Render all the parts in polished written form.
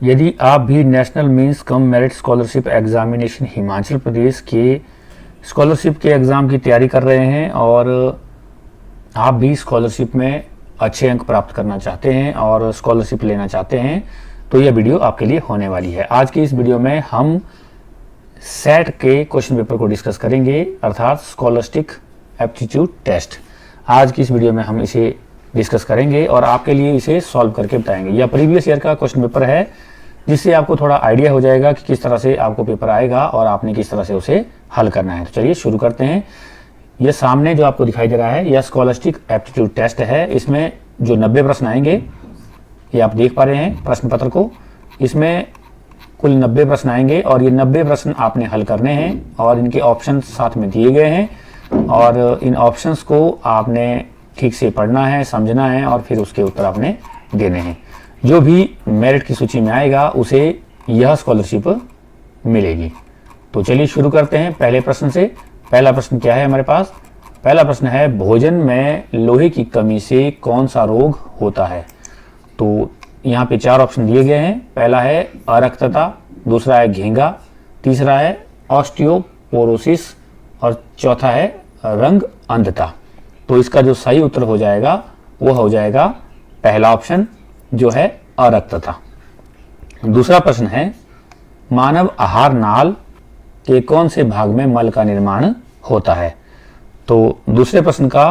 यदि आप भी national means cum merit scholarship examination Himachal Pradesh के स्कॉलरशिप के एग्ज़ाम की तैयारी कर रहे हैं और आप भी स्कॉलरशिप में अच्छे अंक प्राप्त करना चाहते हैं और स्कॉलरशिप लेना चाहते हैं तो यह वीडियो आपके लिए होने वाली है। आज की इस वीडियो में हम सेट के क्वेश्चन पेपर को डिस्कस करेंगे, अर्थात स्कॉलस्टिक एप्टीट्यूड टेस्ट। आज की इस वीडियो में हम इसे डिस्कस करेंगे और आपके लिए इसे सॉल्व करके बताएंगे। यह प्रीवियस ईयर का क्वेश्चन पेपर है, जिससे आपको थोड़ा आइडिया हो जाएगा कि किस तरह से आपको पेपर आएगा और आपने किस तरह से उसे हल करना है। तो चलिए शुरू करते हैं। यह सामने जो आपको दिखाई दे रहा है, यह स्कॉलस्टिक एप्टीट्यूड टेस्ट है। इसमें जो 90 प्रश्न आएंगे, ये आप देख पा रहे हैं प्रश्न पत्र को। इसमें कुल 90 प्रश्न आएंगे और ये 90 प्रश्न आपने हल करने हैं और इनके ऑप्शन साथ में दिए गए हैं और इन ऑप्शंस को आपने ठीक से पढ़ना है, समझना है और फिर उसके उत्तर आपने देने हैं। जो भी मेरिट की सूची में आएगा उसे यह स्कॉलरशिप मिलेगी। तो चलिए शुरू करते हैं पहले प्रश्न से। पहला प्रश्न क्या है हमारे पास? पहला प्रश्न है, भोजन में लोहे की कमी से कौन सा रोग होता है? तो यहाँ पे 4 ऑप्शन दिए गए हैं। पहला है अरक्तता, दूसरा है घेंगा, तीसरा है ऑस्टियोपोरोसिस और चौथा है रंग अंधता। तो इसका जो सही उत्तर हो जाएगा वो हो जाएगा पहला ऑप्शन, जो है अरक्तता। दूसरा प्रश्न है, मानव आहार नाल के कौन से भाग में मल का निर्माण होता है? तो दूसरे प्रश्न का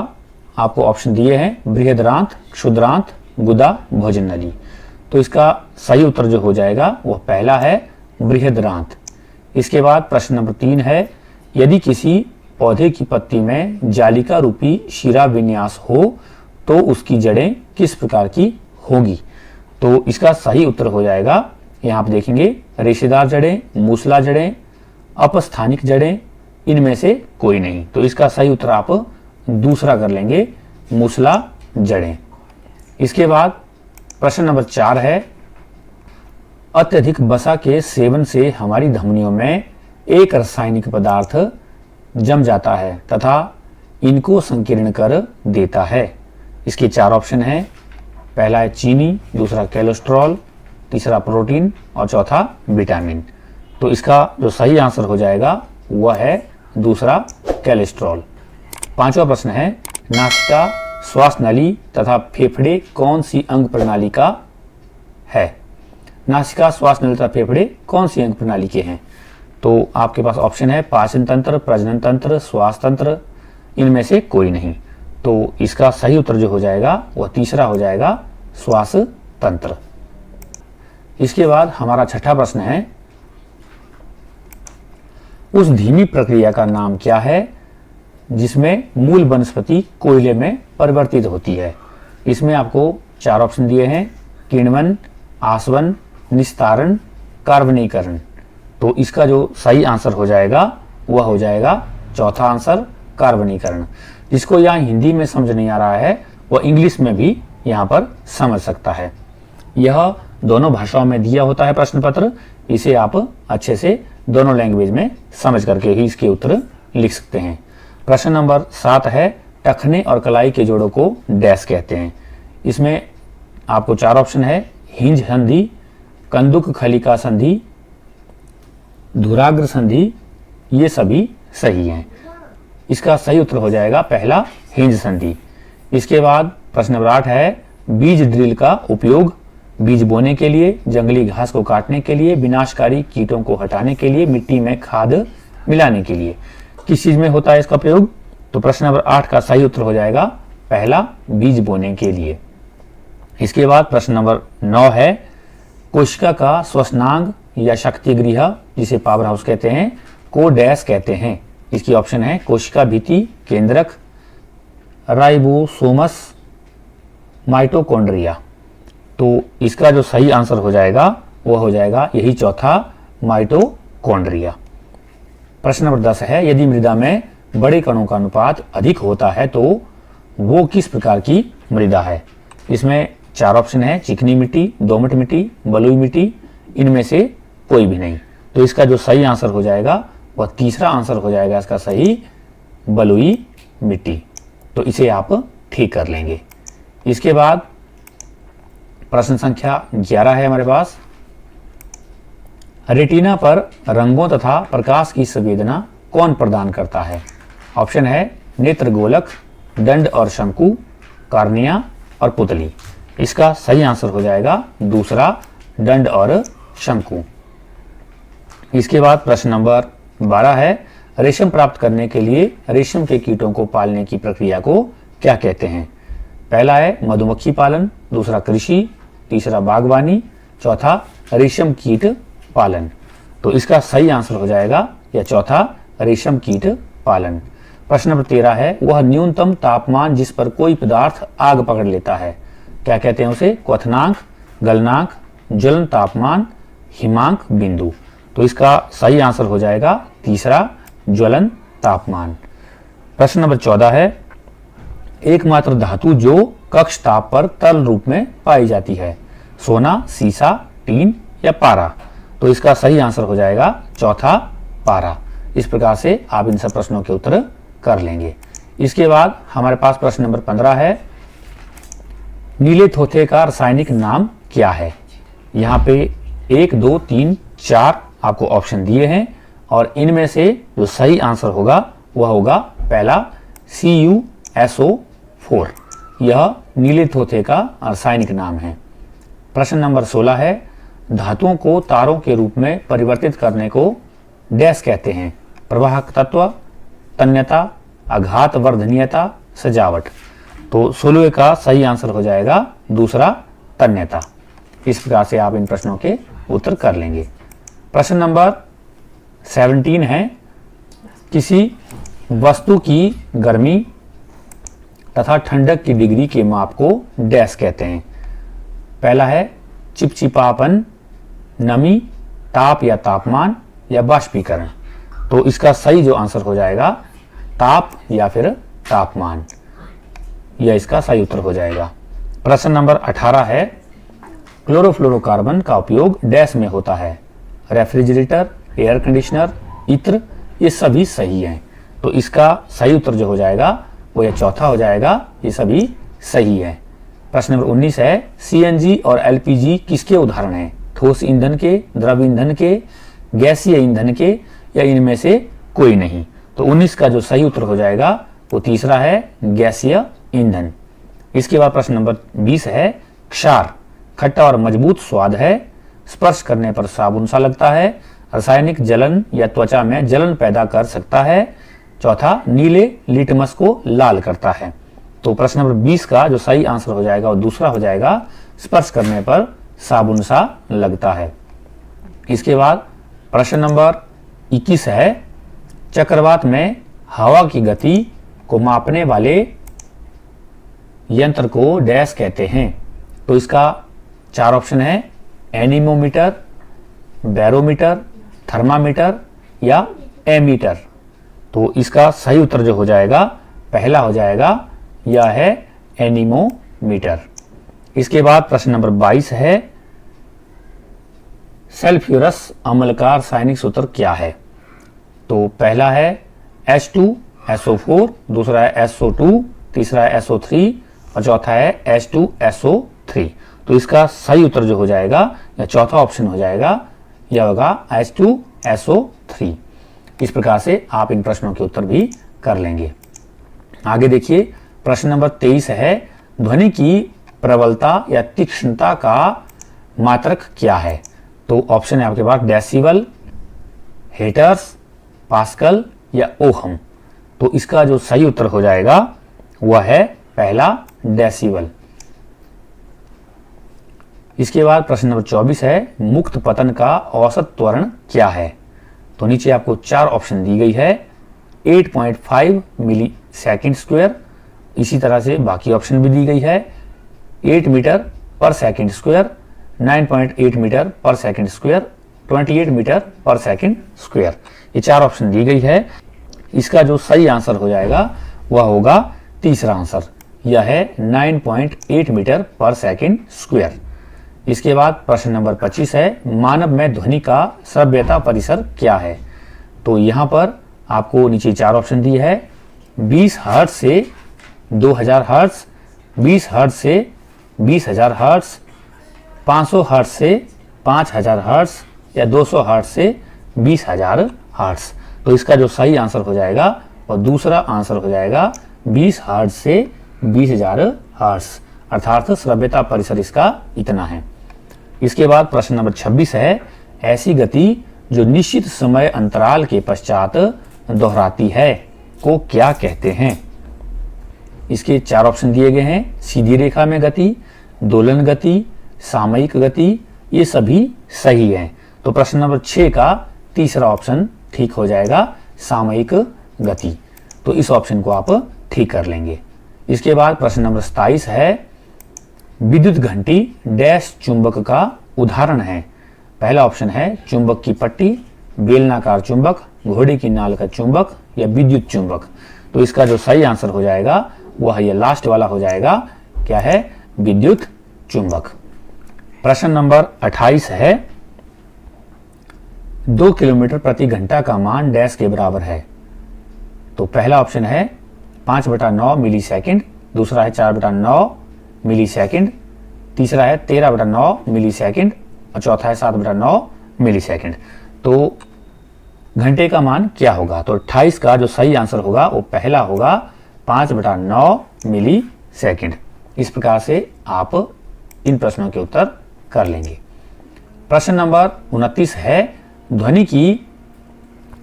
आपको ऑप्शन दिए हैं, बृहदांत, क्षुद्रांत, गुदा, भोजन नली। तो इसका सही उत्तर जो हो जाएगा वह पहला है, बृहदांत। इसके बाद प्रश्न नंबर 3 है, यदि किसी पौधे की पत्ती में जालिका रूपी शिरा विन्यास हो तो उसकी जड़ें किस प्रकार की होगी? तो इसका सही उत्तर हो जाएगा, यहाँ आप देखेंगे, रेशेदार जड़ें, मूसला जड़ें, अपस्थानिक जड़ें, इनमें से कोई नहीं। तो इसका सही उत्तर आप दूसरा कर लेंगे, मूसला जड़ें। इसके बाद प्रश्न नंबर 4 है, अत्यधिक वसा के सेवन से हमारी धमनियों में एक रासायनिक पदार्थ जम जाता है तथा इनको संकीर्ण कर देता है। इसके 4 ऑप्शन हैं। पहला है चीनी, दूसरा कोलेस्ट्रॉल, तीसरा प्रोटीन और चौथा विटामिन। तो इसका जो सही आंसर हो जाएगा वह है दूसरा, कोलेस्ट्रॉल। 5वां प्रश्न है, नासिका, श्वास नली तथा फेफड़े कौन सी अंग प्रणाली का है? नासिका, श्वास नली तथा फेफड़े कौन सी अंग प्रणाली के हैं? तो आपके पास ऑप्शन है पाचन तंत्र, प्रजनन तंत्र, श्वास तंत्र, इनमें से कोई नहीं। तो इसका सही उत्तर जो हो जाएगा वह तीसरा हो जाएगा, श्वास तंत्र। इसके बाद हमारा 6ठा प्रश्न है, उस धीमी प्रक्रिया का नाम क्या है जिसमें मूल वनस्पति कोयले में परिवर्तित होती है? इसमें आपको 4 ऑप्शन दिए हैं, किण्वन, आसवन, निस्तारण, कार्बनीकरण। तो इसका जो सही आंसर हो जाएगा वह हो जाएगा चौथा आंसर, कार्बनीकरण। जिसको यहाँ हिंदी में समझ नहीं आ रहा है वह इंग्लिश में भी यहाँ पर समझ सकता है। यह दोनों भाषाओं में दिया होता है प्रश्न पत्र, इसे आप अच्छे से दोनों लैंग्वेज में समझ करके ही इसके उत्तर लिख सकते हैं। प्रश्न नंबर 7 है, टखने और कलाई के जोड़ों को डैश कहते हैं। इसमें आपको 4 ऑप्शन है, हिंज संधि, कंदुक खलिका संधि, धुराग्र संधि, ये सभी सही हैं। इसका सही उत्तर हो जाएगा पहला, हिंज संधि। इसके बाद प्रश्न नंबर 8 है, बीज ड्रिल का उपयोग बीज बोने के लिए, जंगली घास को काटने के लिए, विनाशकारी कीटों को हटाने के लिए, मिट्टी में खाद मिलाने के लिए किस चीज में होता है इसका प्रयोग? तो प्रश्न नंबर 8 का सही उत्तर हो जाएगा पहला, बीज बोने के लिए। इसके बाद प्रश्न नंबर 9 है, कोशिका का श्वसनांग या शक्ति गृह, जिसे पावर हाउस कहते हैं, को डैश कहते हैं। इसकी ऑप्शन है कोशिका भित्ति, केंद्रक, राइबोसोमस, माइटोकॉन्ड्रिया। तो इसका जो सही आंसर हो जाएगा वह हो जाएगा यही चौथा, माइटोकॉन्ड्रिया। प्रश्न नंबर 10 है, यदि मृदा में बड़े कणों का अनुपात अधिक होता है तो वो किस प्रकार की मृदा है? इसमें 4 ऑप्शन है, चिकनी मिट्टी, दोमट मिट्टी, बलुई मिट्टी, इनमें से कोई भी नहीं। तो इसका जो सही आंसर हो जाएगा वह तीसरा आंसर हो जाएगा इसका सही, बलुई मिट्टी। तो इसे आप ठीक कर लेंगे। इसके बाद प्रश्न संख्या 11 है हमारे पास, रेटिना पर रंगों तथा प्रकाश की संवेदना कौन प्रदान करता है? ऑप्शन है नेत्र गोलक, दंड और शंकु, कार्निया और पुतली। इसका सही आंसर हो जाएगा दूसरा, दंड और शंकु। इसके बाद प्रश्न नंबर 12 है, रेशम प्राप्त करने के लिए रेशम के कीटों को पालने की प्रक्रिया को क्या कहते हैं? पहला है मधुमक्खी पालन, दूसरा कृषि, तीसरा बागवानी, चौथा रेशम कीट पालन। तो इसका सही आंसर हो जाएगा या चौथा, रेशम कीट पालन। प्रश्न नंबर 13 है, वह न्यूनतम तापमान जिस पर कोई पदार्थ आग पकड़ लेता है, क्या कहते हैं उसे? क्वथनांक, गलनांक, ज्वलन तापमान, हिमांक बिंदु। तो इसका सही आंसर हो जाएगा तीसरा, ज्वलन तापमान। प्रश्न नंबर 14 है, एकमात्र धातु जो कक्ष ताप पर तरल रूप में पाई जाती है, सोना, सीसा, टीन या पारा। तो इसका सही आंसर हो जाएगा चौथा, पारा। इस प्रकार से आप इन सब प्रश्नों के उत्तर कर लेंगे। इसके बाद हमारे पास प्रश्न नंबर 15 है, नीले थोथे का रासायनिक नाम क्या है? यहाँ पे 1, 2, 3, 4 आपको ऑप्शन दिए हैं और इनमें से जो सही आंसर होगा वह होगा पहला, CuSO4। यह नीले थोथे का रासायनिक नाम है। प्रश्न नंबर 16 है, धातुओं को तारों के रूप में परिवर्तित करने को डैश कहते हैं? प्रवाहक तत्व, तन्यता, आघात वर्धनीयता, सजावट। तो 16 का सही आंसर हो जाएगा दूसरा, तन्यता। इस प्रकार से आप इन प्रश्नों के उत्तर कर लेंगे। प्रश्न नंबर 17 है, किसी वस्तु की गर्मी तथा ठंडक की डिग्री के माप को डैश कहते हैं? पहला है चिपचिपापन, नमी, ताप या तापमान या बाष्पीकरण। तो इसका सही जो आंसर हो जाएगा ताप या फिर तापमान, यह इसका सही उत्तर हो जाएगा। प्रश्न नंबर 18 है, क्लोरोफ्लोरोकार्बन का उपयोग डैश में होता है? रेफ्रिजरेटर, एयर कंडीशनर, इत्र, ये सभी सही हैं। तो इसका सही उत्तर जो हो जाएगा वो यह चौथा हो जाएगा, ये सभी सही है। प्रश्न नंबर 19 है, CNG और LPG किसके उदाहरण हैं? ठोस ईंधन के, द्रव ईंधन के, गैसीय ईंधन के या इनमें से कोई नहीं? तो 19 का जो सही उत्तर हो जाएगा वो तीसरा है, गैसीय ईंधन। इसके बाद प्रश्न नंबर 20 है, क्षार खट्टा और मजबूत स्वाद है, स्पर्श करने पर साबुन सा लगता है, रासायनिक जलन या त्वचा में जलन पैदा कर सकता है, चौथा नीले लिटमस को लाल करता है। तो प्रश्न नंबर 20 का जो सही आंसर हो जाएगा वो दूसरा हो जाएगा, स्पर्श करने पर साबुन सा लगता है। इसके बाद प्रश्न नंबर 21 है, चक्रवात में हवा की गति को मापने वाले यंत्र को डैश कहते हैं? तो इसका 4 ऑप्शन है, एनीमोमीटर, बैरोमीटर, थर्मामीटर या एमीटर। तो इसका सही उत्तर जो हो जाएगा पहला हो जाएगा, यह है एनीमोमीटर। इसके बाद प्रश्न नंबर 22 है, सल्फ्यूरस अम्ल का रासायनिक सूत्र क्या है? तो पहला है H2SO4, दूसरा है SO2, तीसरा है SO3 और चौथा है H2SO3। तो इसका सही उत्तर जो हो जाएगा या चौथा ऑप्शन हो जाएगा, यह होगा H2SO3। इस प्रकार से आप इन प्रश्नों के उत्तर भी कर लेंगे। आगे देखिए, प्रश्न नंबर 23 है, ध्वनि की प्रबलता या तीक्ष्णता का मात्रक क्या है? तो ऑप्शन है आपके पास डेसिबल, हेटर्स, पास्कल या ओहम। तो इसका जो सही उत्तर हो जाएगा वह है पहला, डेसिबल। इसके बाद प्रश्न नंबर 24 है, मुक्त पतन का औसत त्वरण क्या है? तो नीचे आपको 4 ऑप्शन दी गई है, 8.5 मिली सेकेंड स्क्वायर, इसी तरह से बाकी ऑप्शन भी दी गई है, 8 मीटर पर सेकेंड स्क्वायर, 9.8 मीटर पर सेकेंड स्क्वायर, 28 मीटर पर सेकेंड स्क्वायर। ये 4 ऑप्शन दी गई है। इसका जो सही आंसर हो जाएगा वह होगा तीसरा आंसर, यह है 9.8 मीटर पर सेकेंड स्क्वायर। इसके बाद प्रश्न नंबर 25 है, मानव में ध्वनि का श्रव्यता परिसर क्या है? तो यहाँ पर आपको नीचे 4 ऑप्शन दिए है, 20 हर्ट्ज से 2000 हर्ट्ज, 20 हर्ट्ज से 20,000 हर्ट्ज, 500 हर्ट्ज से 5000 हर्ट्ज या 200 हर्ट्ज से 20,000 हर्ट्ज। तो इसका जो सही आंसर हो जाएगा और दूसरा आंसर हो जाएगा 20 हर्ट्ज से 20,000 हर्ट्ज, अर्थात श्रव्यता परिसर इसका इतना है। इसके बाद प्रश्न नंबर 26 है, ऐसी गति जो निश्चित समय अंतराल के पश्चात दोहराती है को क्या कहते हैं। इसके 4 ऑप्शन दिए गए हैं, सीधी रेखा में गति, दोलन गति, सामयिक गति, ये सभी सही हैं। तो प्रश्न नंबर 6 का तीसरा ऑप्शन ठीक हो जाएगा, सामयिक गति। तो इस ऑप्शन को आप ठीक कर लेंगे। इसके बाद प्रश्न नंबर 27 है, विद्युत घंटी डैश चुंबक का उदाहरण है। पहला ऑप्शन है चुंबक की पट्टी, बेलनाकार चुंबक, घोड़े की नाल का चुंबक या विद्युत चुंबक। तो इसका जो सही आंसर हो जाएगा वह ये लास्ट वाला हो जाएगा, क्या है, विद्युत चुंबक। प्रश्न नंबर 28 है, 2 किलोमीटर प्रति घंटा का मान डैश के बराबर है। तो पहला ऑप्शन है 5/9 मिली सेकेंड, दूसरा है 4/9 मिली सेकेंड, तीसरा है 13/9 मिली सेकेंड और चौथा है 7/9 मिली सेकेंड। तो घंटे का मान क्या होगा। तो 28 का जो सही आंसर होगा वो पहला होगा 5/9 मिली सेकेंड। इस प्रकार से आप इन प्रश्नों के उत्तर कर लेंगे। प्रश्न नंबर 29 है, ध्वनि की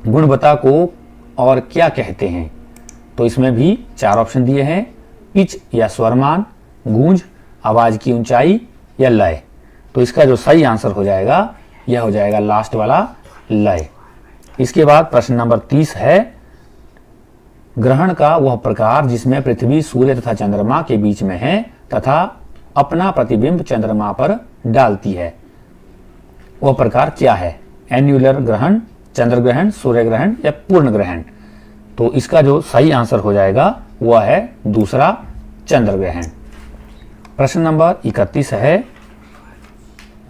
गुणवत्ता को और क्या कहते हैं। तो इसमें भी 4 ऑप्शन दिए हैं, पिच या स्वरमान, गूंज, आवाज की ऊंचाई या लय। तो इसका जो सही आंसर हो जाएगा यह हो जाएगा लास्ट वाला, लय। इसके बाद प्रश्न नंबर 30 है, ग्रहण का वह प्रकार जिसमें पृथ्वी, सूर्य तथा चंद्रमा के बीच में है तथा अपना प्रतिबिंब चंद्रमा पर डालती है, वह प्रकार क्या है। एन्युलर ग्रहण, चंद्र ग्रहण, सूर्य ग्रहण या पूर्ण ग्रहण। तो इसका जो सही आंसर हो जाएगा वह है दूसरा, चंद्र ग्रहण। प्रश्न नंबर 31 है,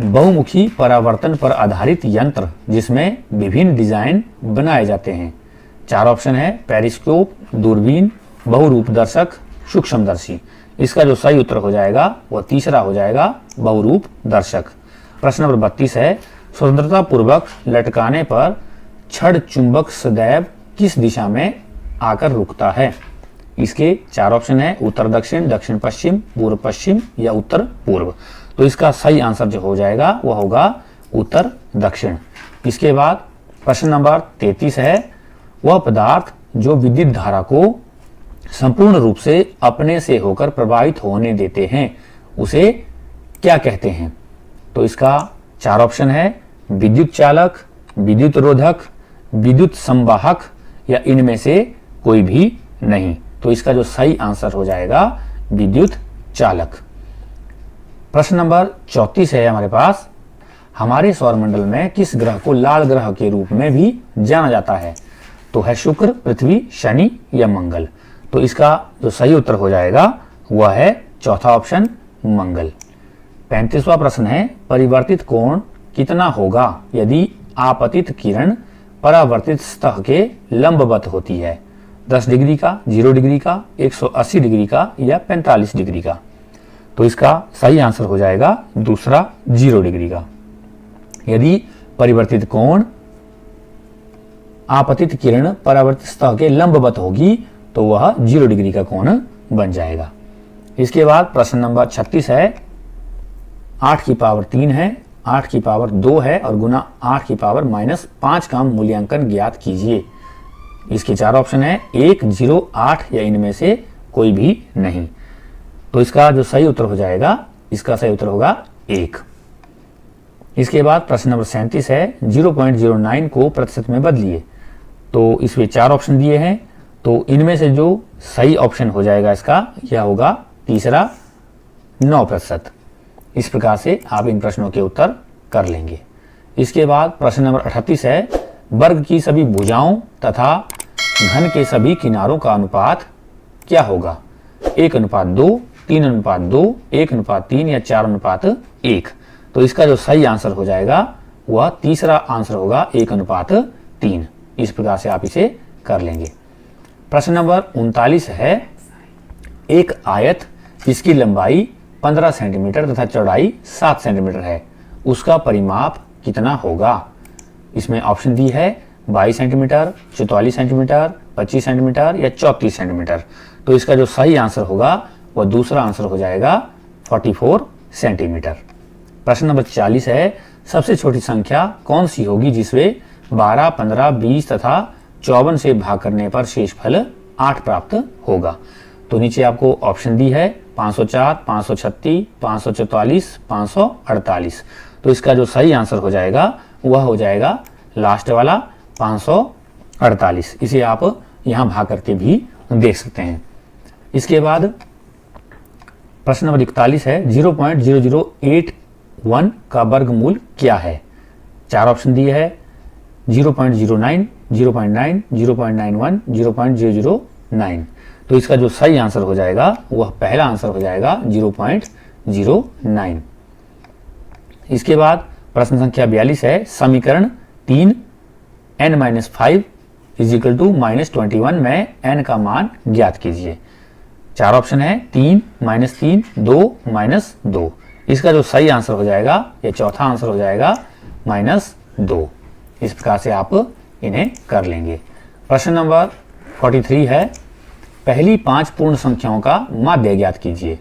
बहुमुखी परावर्तन पर आधारित यंत्र जिसमें विभिन्न डिजाइन बनाए जाते हैं। 4 ऑप्शन है, पेरिस्कोप, दूरबीन, बहुरूपदर्शक, सूक्ष्मदर्शी। इसका जो सही उत्तर हो जाएगा वह तीसरा हो जाएगा, बहुरूपदर्शक। प्रश्न नंबर 32 है, स्वतंत्रता पूर्वक लटकाने पर छड़ चुंबक सदैव किस दिशा में आकर रुकता है। इसके 4 ऑप्शन है, उत्तर दक्षिण, दक्षिण पश्चिम, पूर्व पश्चिम या उत्तर पूर्व। तो इसका सही आंसर जो हो जाएगा वह होगा उत्तर दक्षिण। इसके बाद प्रश्न नंबर 33 है, वह पदार्थ जो विद्युत धारा को संपूर्ण रूप से अपने से होकर प्रवाहित होने देते हैं उसे क्या कहते हैं। तो इसका 4 ऑप्शन है, विद्युत चालक, विद्युत रोधक, विद्युत संवाहक या इनमें से कोई भी नहीं। तो इसका जो सही आंसर हो जाएगा विद्युत चालक। प्रश्न नंबर 34 है हमारे पास, हमारे सौरमंडल में किस ग्रह को लाल ग्रह के रूप में भी जाना जाता है। तो है शुक्र, पृथ्वी, शनि या मंगल। तो इसका जो सही उत्तर हो जाएगा वह है चौथा ऑप्शन, मंगल। 35वां प्रश्न है, परिवर्तित कोण कितना होगा यदि आपतित किरण परावर्तित सतह के लंबवत होती है। 10 डिग्री का, 0 डिग्री का, 180 डिग्री का या 45 डिग्री का। तो इसका सही आंसर हो जाएगा दूसरा, 0 डिग्री का। यदि परिवर्तित कोण आपतित किरण परावर्तित सतह के लंबवत होगी तो वह 0 डिग्री का कोण बन जाएगा। इसके बाद प्रश्न नंबर 36 है, 8 की पावर 3 है, 8 की पावर 2 है और गुना 8 की पावर -5 का मूल्यांकन ज्ञात कीजिए। इसके 4 ऑप्शन है, 1, 0, 8 या इनमें से कोई भी नहीं। तो इसका जो सही उत्तर हो जाएगा, इसका सही उत्तर होगा 1। इसके बाद प्रश्न नंबर 37 है, 0.09 को प्रतिशत में बदलिए। तो इसमें 4 ऑप्शन दिए हैं, तो इनमें से जो सही ऑप्शन हो जाएगा इसका यह होगा तीसरा, 9%। इस प्रकार से आप इन प्रश्नों के उत्तर कर लेंगे। इसके बाद प्रश्न नंबर 38 है, वर्ग की सभी भुजाओं तथा घन के सभी किनारों का अनुपात क्या होगा। 1:2, 3:2, 1:3 या 4:1। तो इसका जो सही आंसर हो जाएगा वह तीसरा आंसर होगा, 1:3। इस प्रकार से आप इसे कर लेंगे। प्रश्न नंबर 39 है, एक आयत जिसकी लंबाई 15 सेंटीमीटर तथा चौड़ाई 7 सेंटीमीटर है, उसका परिमाप कितना होगा। इसमें ऑप्शन दी है 22 सेंटीमीटर, 44 सेंटीमीटर, 25 सेंटीमीटर या 34 सेंटीमीटर। तो इसका जो सही आंसर होगा वह दूसरा आंसर हो जाएगा 44 सेंटीमीटर। प्रश्न नंबर 40 है, सबसे छोटी संख्या कौन सी होगी जिसमें 12, 15, 20 तथा 54 से भाग करने पर शेषफल 8 प्राप्त होगा। तो नीचे आपको ऑप्शन दी है 504, 536, 544, 548। तो इसका जो सही आंसर हो जाएगा वह हो जाएगा लास्ट वाला 548। इसे आप यहां भाग करके भी देख सकते हैं। इसके बाद प्रश्न नंबर 41 है, 0.0081 का वर्गमूल क्या है। 4 ऑप्शन दिए है 0.09, 0.9, 0.91, 0.009। तो इसका जो सही आंसर हो जाएगा वह पहला आंसर हो जाएगा 0.09। इसके बाद प्रश्न संख्या 42 है, समीकरण 3 n-5 =-21 में n का मान ज्ञात कीजिए। 4 ऑप्शन है 3, -3, 2, -2। इसका जो सही आंसर हो जाएगा या चौथा आंसर हो जाएगा -2। इस प्रकार से आप इन्हें कर लेंगे। प्रश्न नंबर 43 है, पहली 5 पूर्ण संख्याओं का माध्य ज्ञात कीजिए।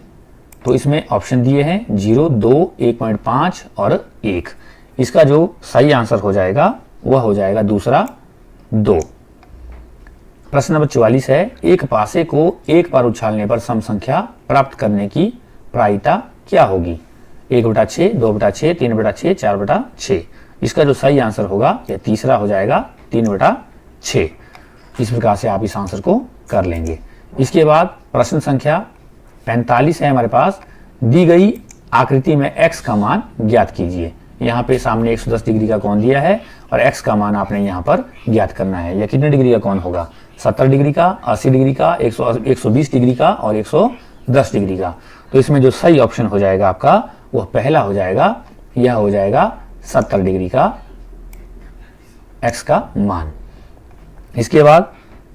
तो इसमें ऑप्शन दिए हैं 0, 2, 1.5 और 1। इसका जो सही आंसर हो जाएगा वह हो जाएगा दूसरा 2। प्रश्न नंबर 44 है, एक पासे को एक बार उछालने पर सम संख्या प्राप्त करने की प्रायिकता क्या होगी। 1/6, 2/6, 3/6, 4/6। इसका जो सही आंसर होगा यह तीसरा हो जाएगा 3/6। इस प्रकार से आप इस आंसर को कर लेंगे। इसके बाद प्रश्न संख्या 45 है हमारे पास, दी गई आकृति में x का मान ज्ञात कीजिए। यहाँ पे सामने 110 डिग्री का कोण दिया है और x का मान आपने यहाँ पर ज्ञात करना है। यह कितने डिग्री का कोण होगा, 70 डिग्री का, 80 डिग्री का, 120 डिग्री का और 110 डिग्री का। तो इसमें जो सही ऑप्शन हो जाएगा आपका वह पहला हो जाएगा, यह हो जाएगा 70 डिग्री का x का मान। इसके बाद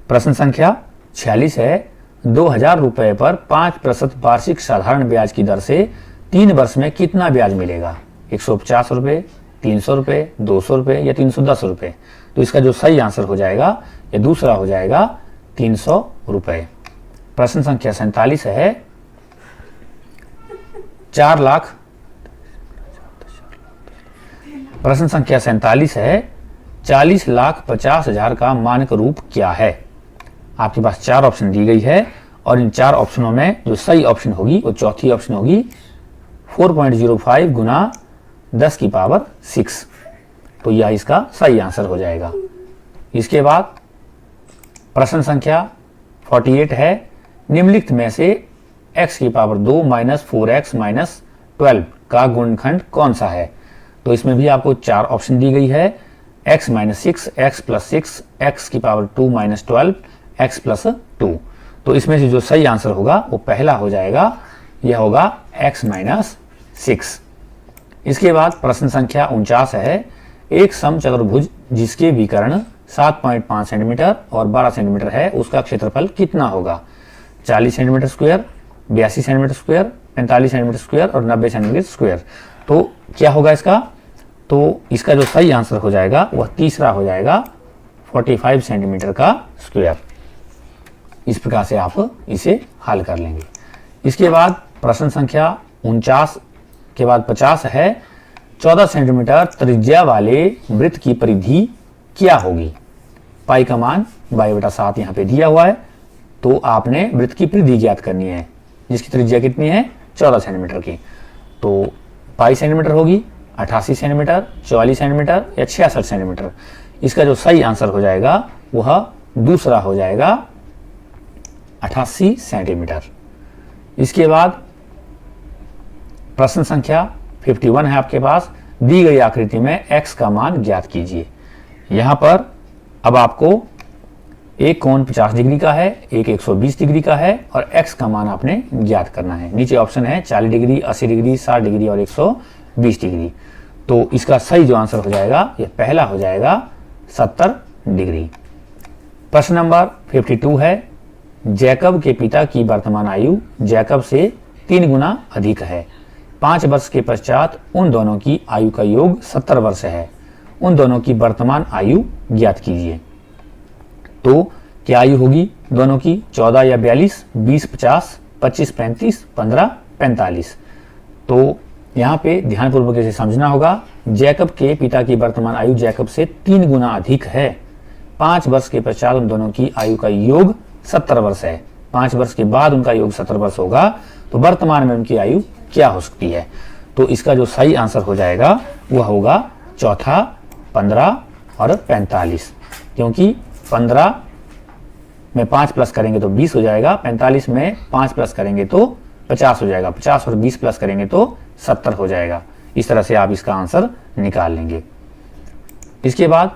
प्रश्न संख्या 46 है, 2000 रुपए पर 5% वार्षिक साधारण ब्याज की दर से 3 वर्ष में कितना ब्याज मिलेगा। 150 रुपए, 300 रुपए, 200 रुपए या 310 रुपए। तो इसका जो सही आंसर हो जाएगा यह दूसरा हो जाएगा 300 रुपए। प्रश्न संख्या 47 है, 4 लाख। प्रश्न संख्या 47 है, 40,50,000 का मानक रूप क्या है। आपके पास 4 ऑप्शन दी गई है और इन 4 ऑप्शनों में जो सही ऑप्शन होगी वो चौथी ऑप्शन होगी 4.05 गुना 10 की पावर 6। तो यह इसका सही आंसर हो जाएगा। इसके बाद प्रश्न संख्या 48 है, निम्नलिखित में से x की पावर 2 - 4x - 12 का गुणनखंड कौन सा है। तो इसमें भी आपको 4 ऑप्शन दी गई है, x - 6, x + 6, x की पावर 2 - 12, x + 2। तो इसमें से जो सही आंसर होगा वो पहला हो जाएगा, यह होगा x - 6। इसके बाद प्रश्न संख्या 49 है, एक समचतुर्भुज जिसके विकर्ण 7.5 सेंटीमीटर और 12 सेंटीमीटर है उसका क्षेत्रफल कितना होगा। 40 centimetre square, 82 centimetre square, 45 centimetre square और 90 सेंटीमीटर स्क्वायर। तो क्या होगा इसका, तो इसका जो सही आंसर हो जाएगा वह तीसरा हो जाएगा 45 सेंटीमीटर का स्क्वायर। इस प्रकार से आप इसे हल कर लेंगे। इसके बाद प्रश्न संख्या 49 के बाद 50 है, 14 सेंटीमीटर त्रिज्या वाले वृत्त की परिधि क्या होगी। पाई का मान y/7 यहाँ पे दिया हुआ है। तो आपने वृत्त की परिधि ज्ञात करनी है जिसकी त्रिज्या कितनी है 14 सेंटीमीटर की। तो पाई सेंटीमीटर होगी, 88 सेंटीमीटर, 44 सेंटीमीटर या 66 सेंटीमीटर। इसका जो सही आंसर हो जाएगा वह दूसरा हो जाएगा 88 सेंटीमीटर। इसके बाद प्रश्न संख्या 51 है आपके पास, दी गई आकृति में x का मान ज्ञात कीजिए। यहां पर अब आपको एक कोण 50 डिग्री का है, एक 120 डिग्री का है और x का मान आपने ज्ञात करना है। नीचे ऑप्शन है 40 डिग्री, 80 डिग्री, 60 डिग्री और 120 डिग्री। तो इसका सही जो आंसर हो जाएगा यह पहला हो जाएगा 70 डिग्री। प्रश्न नंबर 52 है, जैकब के पिता की वर्तमान आयु जैकब से 3 गुना अधिक है। 5 वर्ष के पश्चात उन दोनों की आयु का योग 70 वर्ष है। उन दोनों की वर्तमान आयु ज्ञात कीजिए। तो क्या आयु होगी दोनों की? 14 या 42, 20 50, 25 35, 15 45। तो यहाँ पे ध्यानपूर्वक इसे समझना होगा। जैकब के पिता की वर्तमान आयु जैकब से 3 गुना अधिक है। 5 वर्ष के पश्चात उन दोनों की आयु का योग 70 वर्ष है। 5 वर्ष के बाद उनका योग 70 वर्ष होगा, तो वर्तमान में उनकी आयु क्या हो सकती है? तो इसका जो सही आंसर हो जाएगा वह होगा चौथा 15 और 45, क्योंकि 15 में 5 प्लस करेंगे तो 20 हो जाएगा, 45 में 5 प्लस करेंगे तो 50 हो जाएगा, 50 और 20 प्लस करेंगे तो 70 हो जाएगा। इस तरह से आप इसका आंसर निकाल लेंगे। इसके बाद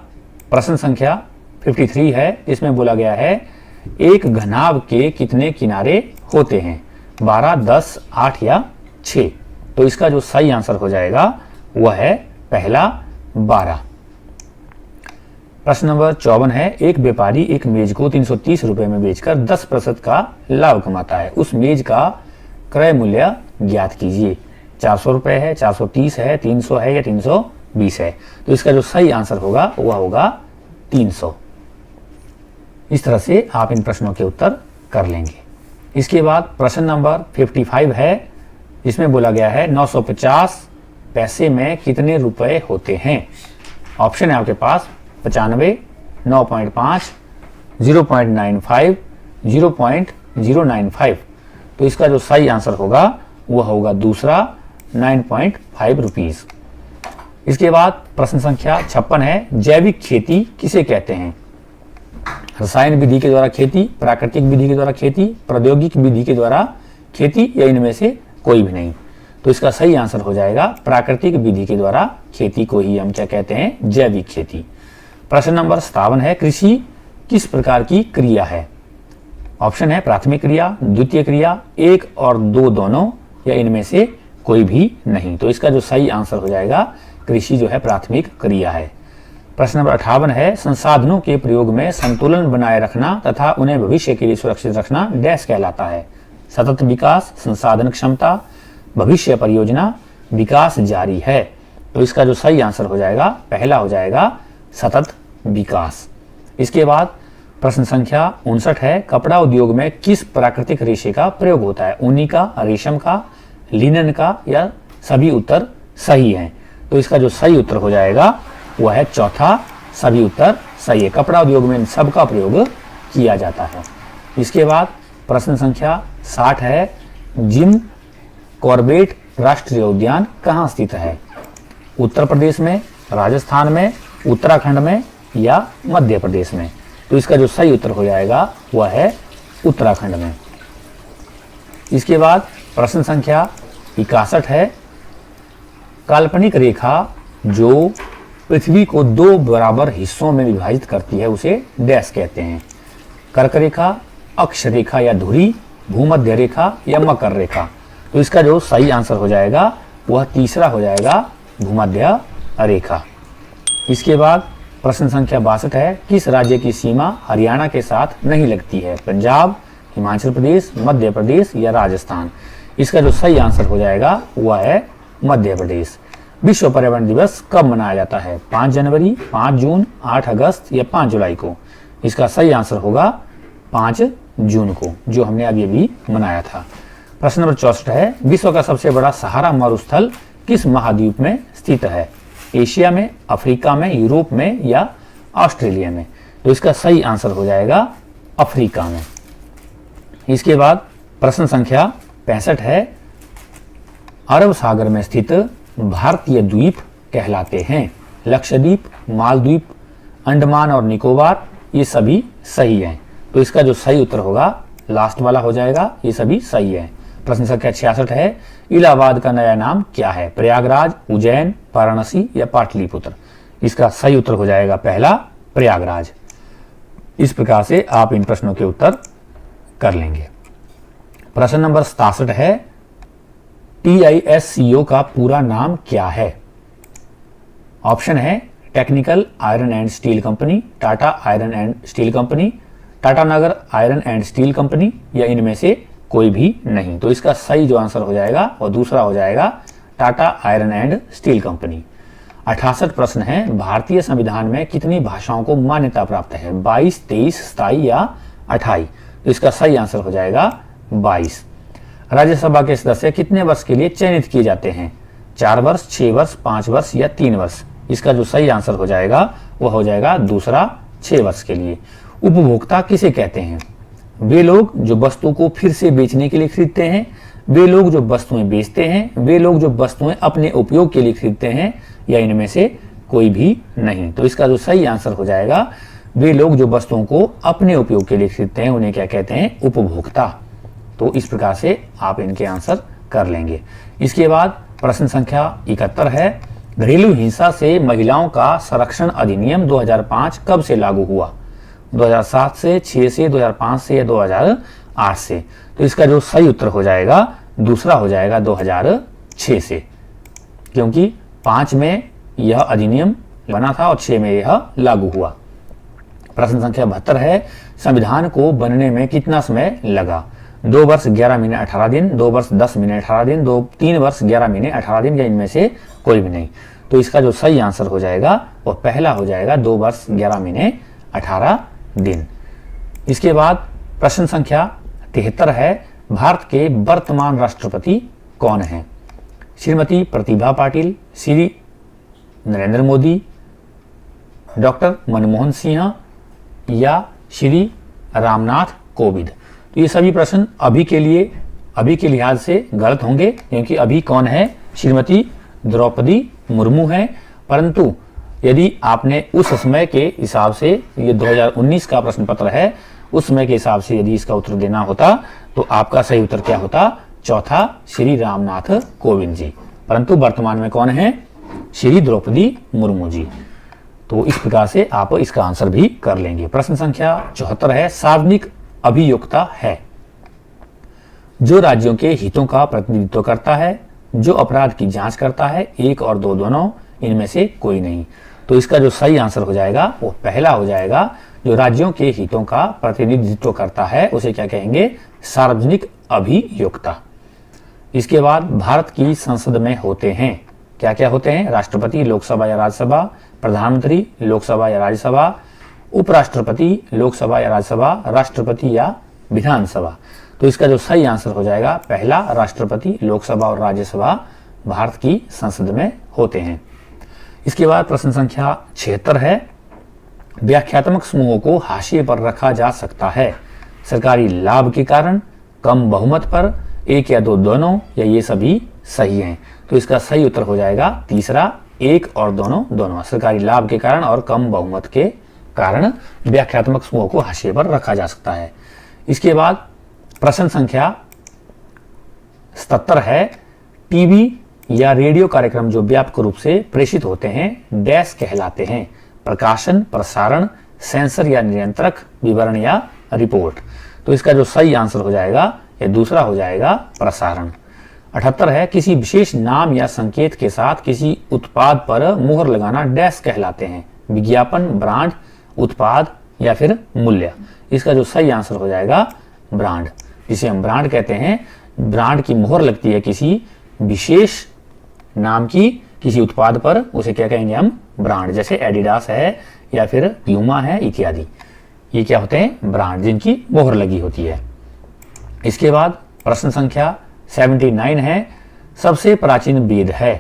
प्रश्न संख्या 53 है, इसमें बोला गया है एक घनाभ के कितने किनारे होते हैं? 12, 10, 8 या 6। तो इसका जो सही आंसर हो जाएगा वह है पहला 12। प्रश्न नंबर 54 है, एक व्यापारी एक मेज को 330 रुपए में बेचकर 10% का लाभ कमाता है। उस मेज का क्रय मूल्य ज्ञात कीजिए। 400 रुपए है, 430 है, 300 है या 320 है। तो इसका जो सही आंसर होगा वह होगा 300। इस तरह से आप इन प्रश्नों के उत्तर कर लेंगे। इसके बाद प्रश्न नंबर 55 है, इसमें बोला गया है 950 पैसे में कितने रुपए होते हैं? ऑप्शन है आपके पास 95, 9.5, 0.95, 0.095। तो इसका जो सही आंसर होगा वह होगा दूसरा 9.5 रुपीज। इसके बाद प्रश्न संख्या 56 है, जैविक खेती किसे कहते हैं? रसायन विधि के द्वारा खेती, प्राकृतिक विधि के द्वारा खेती, प्रौद्योगिक विधि के द्वारा खेती या इनमें से कोई भी नहीं। तो इसका सही आंसर हो जाएगा प्राकृतिक विधि के द्वारा खेती को ही हम क्या कहते हैं? जैविक खेती। प्रश्न नंबर 57 है, कृषि किस प्रकार की क्रिया है? ऑप्शन है प्राथमिक क्रिया, द्वितीय क्रिया, 1 और 2 दोनों या इनमें से कोई भी नहीं। तो इसका जो सही आंसर हो जाएगा कृषि जो है प्राथमिक क्रिया है। प्रश्न नंबर 58 है, संसाधनों के प्रयोग में संतुलन बनाए रखना तथा उन्हें भविष्य के लिए सुरक्षित रखना डैश कहलाता है? सतत विकास, संसाधन क्षमता, भविष्य परियोजना, विकास जारी है। तो इसका जो सही आंसर हो जाएगा पहला हो जाएगा सतत विकास। इसके बाद प्रश्न संख्या 59 है, कपड़ा उद्योग में किस प्राकृतिक रेशे का प्रयोग होता है? ऊनी का, रेशम का, लिनन का या सभी उत्तर सही हैं। तो इसका जो सही उत्तर हो जाएगा वह है चौथा, सभी उत्तर सही है। कपड़ा उद्योग में इन सब का प्रयोग किया जाता है। इसके बाद प्रश्न संख्या 60 है, जिम कॉर्बेट राष्ट्रीय उद्यान कहाँ स्थित है? उत्तर प्रदेश में, राजस्थान में, उत्तराखंड में या मध्य प्रदेश में? तो इसका जो सही उत्तर हो जाएगा वह है उत्तराखंड में। इसके बाद प्रश्न संख्या 61 है, काल्पनिक रेखा जो पृथ्वी को 2 बराबर हिस्सों में विभाजित करती है उसे डैश कहते हैं? कर्क रेखा, अक्ष रेखा या धुरी, भूमध्य रेखा या मकर रेखा? तो इसका जो सही आंसर हो जाएगा वह तीसरा हो जाएगा भूमध्य रेखा। इसके बाद प्रश्न संख्या 62 है, किस राज्य की सीमा हरियाणा के साथ नहीं लगती है? पंजाब, हिमाचल प्रदेश, मध्य प्रदेश या राजस्थान? इसका जो सही आंसर हो जाएगा वह है मध्य प्रदेश। विश्व पर्यावरण दिवस कब मनाया जाता है? 5 जनवरी, 5 जून, 8 अगस्त या 5 जुलाई को? इसका सही आंसर होगा 5 जून को, जो हमने अभी अभी मनाया था। प्रश्न नंबर 64 है, विश्व का सबसे बड़ा सहारा मरुस्थल किस महाद्वीप में स्थित है? एशिया में, अफ्रीका में, यूरोप में या ऑस्ट्रेलिया में? तो इसका सही आंसर हो जाएगा अफ्रीका में। इसके बाद प्रश्न संख्या 65 है, अरब सागर में स्थित भारतीय द्वीप कहलाते हैं? लक्षद्वीप, मालदीव, अंडमान और निकोबार, ये सभी सही हैं। तो इसका जो सही उत्तर होगा लास्ट वाला हो जाएगा, ये सभी सही है। प्रश्न संख्या 66 है, इलाहाबाद का नया नाम क्या है? प्रयागराज, उज्जैन, वाराणसी या पाटलिपुत्र? इसका सही उत्तर हो जाएगा पहला प्रयागराज। इस प्रकार से आप इन प्रश्नों के उत्तर कर लेंगे। प्रश्न नंबर 67 है, TISCO का पूरा नाम क्या है? ऑप्शन है technical iron and steel company, Tata iron and steel company, Tatanagar iron and steel company या इनमें से कोई भी नहीं। तो इसका सही जो आंसर हो जाएगा वो दूसरा हो जाएगा Tata iron and steel company. 68 प्रश्न है, भारतीय संविधान में कितनी भाषाओं को मान्यता प्राप्त है? 22, 23, 27 या 28? तो इसका सही आंसर हो जाएगा 22। राज्यसभा के सदस्य कितने वर्ष के लिए चयनित किए जाते हैं? 4 वर्ष, 6 वर्ष, 5 वर्ष या 3 वर्ष? इसका जो सही आंसर हो जाएगा वह हो जाएगा दूसरा, 6 वर्ष के लिए। उपभोक्ता किसे कहते हैं? वे लोग जो वस्तु को फिर से बेचने के लिए खरीदते हैं, वे लोग जो वस्तुएं बेचते हैं, वे लोग जो वस्तुएं अपने उपयोग के लिए खरीदते हैं, या इनमें से कोई भी नहीं? तो इसका जो सही आंसर हो जाएगा, वे लोग जो वस्तुओं को अपने उपयोग के लिए खरीदते हैं उन्हें क्या कहते हैं? उपभोक्ता। तो इस प्रकार से आप इनके आंसर कर लेंगे। इसके बाद प्रश्न संख्या 71 है, घरेलू हिंसा से महिलाओं का संरक्षण अधिनियम 2005 कब से लागू हुआ? 2007 से, 6 से, 2005 से या 2008 से? तो इसका जो सही उत्तर हो जाएगा दूसरा हो जाएगा 2006 से, क्योंकि 5 में यह अधिनियम बना था और 6 में यह लागू हुआ। प्रश्न संख्या 72 है, संविधान को बनने में कितना समय लगा? 2 वर्ष 11 महीने 18 दिन, 2 वर्ष 10 महीने 18 दिन, 3 वर्ष 11 महीने 18 दिन, या इनमें से कोई भी नहीं? तो इसका जो सही आंसर हो जाएगा वह पहला हो जाएगा, 2 वर्ष 11 महीने 18 दिन। इसके बाद प्रश्न संख्या 73 है, भारत के वर्तमान राष्ट्रपति कौन है? श्रीमती प्रतिभा पाटिल, श्री नरेंद्र मोदी, डॉक्टर मनमोहन सिंह या श्री रामनाथ कोविंद? तो ये सभी प्रश्न अभी के लिहाज से गलत होंगे, क्योंकि अभी कौन है? श्रीमती द्रौपदी मुर्मू है। परंतु यदि आपने उस समय के हिसाब से, ये 2019 का प्रश्न पत्र है, उस समय के हिसाब से यदि इसका उत्तर देना होता तो आपका सही उत्तर क्या होता? चौथा, श्री रामनाथ कोविंद जी। परंतु वर्तमान में कौन है? श्री द्रौपदी मुर्मू जी। तो इस प्रकार से आप इसका आंसर भी कर लेंगे। प्रश्न संख्या 74 है, सार्वजनिक अभियोक्ता है जो राज्यों के हितों का प्रतिनिधित्व करता है, जो अपराध की जांच करता है, 1 और 2 दोनों, इनमें से कोई नहीं? तो इसका जो सही आंसर हो जाएगा वो पहला हो जाएगा, जो राज्यों के हितों का प्रतिनिधित्व करता है उसे क्या कहेंगे? सार्वजनिक अभियोक्ता। इसके बाद भारत की संसद में होते हैं, क्या क्या होते हैं? राष्ट्रपति, लोकसभा या राज्यसभा, प्रधानमंत्री, लोकसभा या राज्यसभा, उपराष्ट्रपति, लोकसभा या राज्यसभा, राष्ट्रपति या विधानसभा? तो इसका जो सही आंसर हो जाएगा पहला, राष्ट्रपति, लोकसभा और राज्यसभा भारत की संसद में होते हैं। इसके बाद प्रश्न संख्या 76 है, व्याख्यात्मक समूहों को हाशिए पर रखा जा सकता है सरकारी लाभ के कारण, कम बहुमत पर, 1 या 2 दोनों, या ये सभी सही हैं? तो इसका सही उत्तर हो जाएगा तीसरा, 1 और दोनों। सरकारी लाभ के कारण और कम बहुमत के कारण व्याख्यात्मक समूहों को हाशिए पर रखा जा सकता है। इसके बाद प्रश्न संख्या 77 है, टीवी या रेडियो कार्यक्रम जो व्यापक रूप से प्रेषित होते हैं डैश कहलाते हैं? प्रकाशन, प्रसारण, सेंसर या नियंत्रक, विवरण या रिपोर्ट? तो इसका जो सही आंसर हो जाएगा ये दूसरा हो जाएगा, प्रसारण। 78 है, किसी विशेष नाम या संकेत के साथ किसी उत्पाद पर मुहर लगाना डैश कहलाते हैं? विज्ञापन, ब्रांड, उत्पाद या फिर मूल्य? इसका जो सही आंसर हो जाएगा ब्रांड, जिसे हम ब्रांड कहते हैं। ब्रांड की मुहर लगती है किसी विशेष नाम की किसी उत्पाद पर, उसे क्या कहेंगे हम? ब्रांड। जैसे एडिडास है या फिर प्यूमा है इत्यादि, ये क्या होते हैं? ब्रांड, जिनकी मोहर लगी होती है। इसके बाद प्रश्न संख्या 79 है, सबसे प्राचीन वेद है?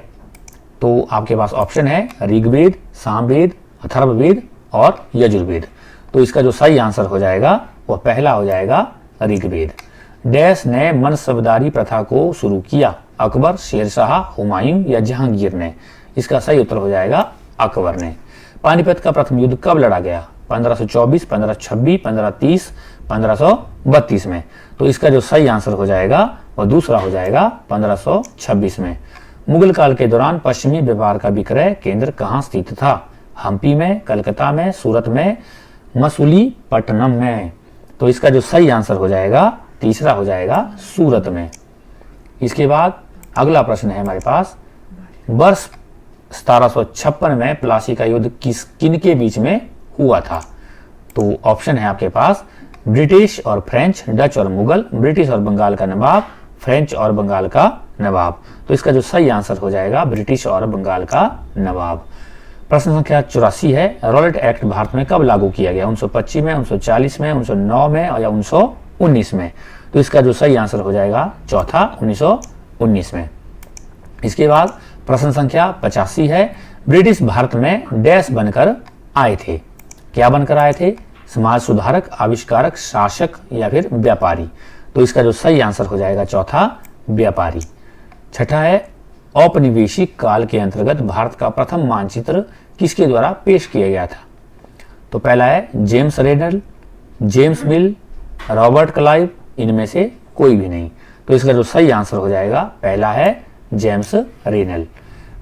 तो आपके पास ऑप्शन है ऋग्वेद, सामवेद, अथर्ववेद और यजुर्वेद। तो इसका जो सही आंसर हो जाएगा वह पहला हो जाएगा, ऋग्वेद। डैश ने मनसबदारी प्रथा को शुरू किया? अकबर, शेरशाह, हुमायूं या जहांगीर ने? इसका सही उत्तर हो जाएगा अकबर ने। पानीपत का प्रथम युद्ध कब लड़ा गया? 1524, 1526, 1530, 1532 में? तो इसका जो सही आंसर हो जाएगा वह दूसरा हो जाएगा, 1526 में। मुगल काल के दौरान पश्चिमी व्यापार का विक्रय केंद्र कहाँ स्थित था? हम्पी में, कलकत्ता में, सूरत में, मसूलीपट्टनम में? तो इसका जो सही आंसर हो जाएगा तीसरा हो जाएगा, सूरत में। इसके बाद अगला प्रश्न है हमारे पास, वर्ष 1756 में प्लासी का युद्ध किन के बीच में हुआ था? तो ऑप्शन है आपके पास ब्रिटिश और फ्रेंच, डच और मुगल, ब्रिटिश और बंगाल का नवाब, फ्रेंच और बंगाल का नवाब। तो इसका जो सही आंसर हो जाएगा ब्रिटिश और बंगाल का नवाब। प्रश्न संख्या 84 है, रॉलेट एक्ट भारत में कब लागू किया गया? 1925 में, 1940 में, 1909 में या 1919 में? तो इसका जो सही आंसर हो जाएगा चौथा 1919 में। इसके बाद प्रश्न संख्या 85 है, ब्रिटिश भारत में डैश बनकर आए थे? क्या बनकर आए थे? समाज सुधारक, आविष्कारक, शासक या फिर व्यापारी? तो इसका जो सही आंसर हो जाएगा चौथा व्यापारी। छठा है, औपनिवेशिक काल के अंतर्गत भारत का प्रथम मानचित्र किसके द्वारा पेश किया गया था? तो पहला है जेम्स रेनल, जेम्स मिल, रॉबर्ट क्लाइव, इनमें से कोई भी नहीं। तो इसका जो सही आंसर हो जाएगा पहला है जेम्स रेनल।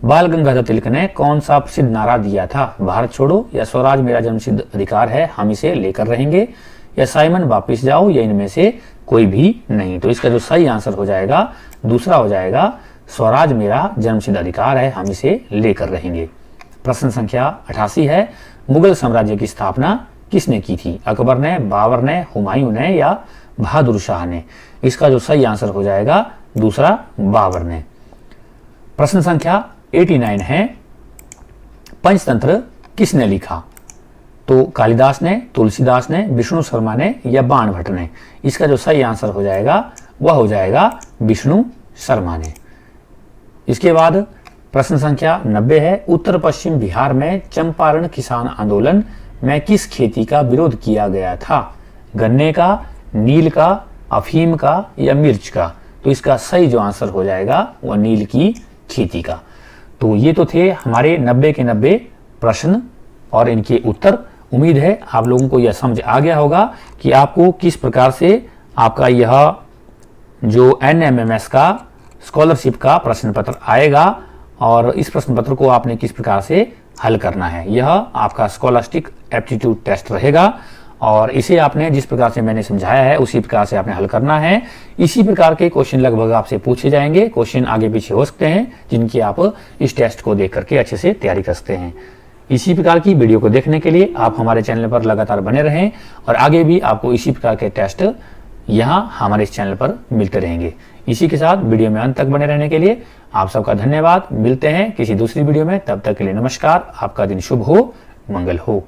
बाल गंगाधर तिलक ने कौन सा प्रसिद्ध नारा दिया था? भारत छोड़ो या स्वराज मेरा जन्मसिद्ध अधिकार है, हम इसे लेकर रहेंगे, या साइमन वापिस जाओ, या इनमें से कोई भी नहीं? तो इसका जो सही आंसर हो जाएगा दूसरा हो जाएगा स्वराज मेरा जन्मसिद्ध अधिकार है, हम इसे लेकर रहेंगे। प्रश्न संख्या 88 है, मुगल साम्राज्य की स्थापना किसने की थी? अकबर ने, बाबर ने, हुमायूं ने या बहादुर शाह ने? इसका जो सही आंसर हो जाएगा दूसरा बाबर ने। प्रश्न संख्या 89 है, पंचतंत्र किसने लिखा? तो कालिदास ने, तुलसीदास ने, विष्णु शर्मा ने या बाणभट्ट ने? इसका जो सही आंसर हो जाएगा वह हो जाएगा विष्णु शर्मा ने। इसके बाद प्रश्न संख्या 90 है, उत्तर पश्चिम बिहार में चंपारण किसान आंदोलन में किस खेती का विरोध किया गया था? गन्ने का, नील का, अफीम का या मिर्च का? तो इसका सही जो आंसर हो जाएगा वह नील की खेती का। तो ये तो थे हमारे 90 के 90 प्रश्न और इनके उत्तर। उम्मीद है आप लोगों को यह समझ आ गया होगा कि आपको किस प्रकार से आपका यह जो NMMS का स्कॉलरशिप का प्रश्न पत्र आएगा और इस प्रश्न पत्र को आपने किस प्रकार से हल करना है। यह आपका स्कॉलस्टिक एप्टीट्यूड टेस्ट रहेगा और इसे आपने जिस प्रकार से मैंने समझाया है उसी प्रकार से आपने हल करना है। इसी प्रकार के क्वेश्चन लगभग आपसे पूछे जाएंगे। क्वेश्चन आगे पीछे हो सकते हैं जिनकी आप इस टेस्ट को देख करके अच्छे से तैयारी कर सकते हैं। इसी प्रकार की वीडियो को देखने के लिए आप हमारे चैनल पर लगातार बने रहें और आगे भी आपको इसी प्रकार के टेस्ट यहाँ हमारे इस चैनल पर मिलते रहेंगे। इसी के साथ वीडियो में अंत तक बने रहने के लिए आप सबका धन्यवाद। मिलते हैं किसी दूसरी वीडियो में, तब तक के लिए नमस्कार। आपका दिन शुभ हो, मंगल हो।